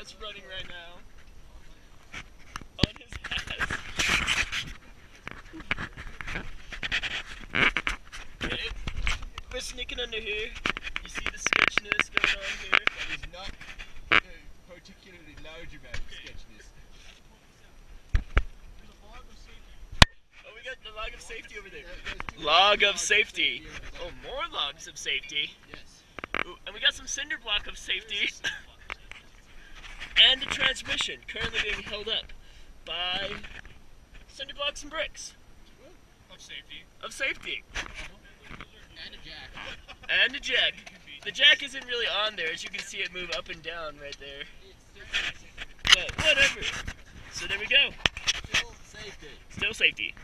just running right now. On his ass. Okay. We're sneaking under here. You see the sketchiness going on here? That is not a particularly large amount of sketchiness. Oh, we got the log of safety over there. Log of safety. Oh, more logs of safety. Yes. Ooh, and we got some cinder block of safety. And a transmission currently being held up by cinder blocks and bricks. Of safety. Of safety. And a jack. And a jack. The jack isn't really on there, as you can see it move up and down right there. But whatever. So there we go. Still safety. Still safety.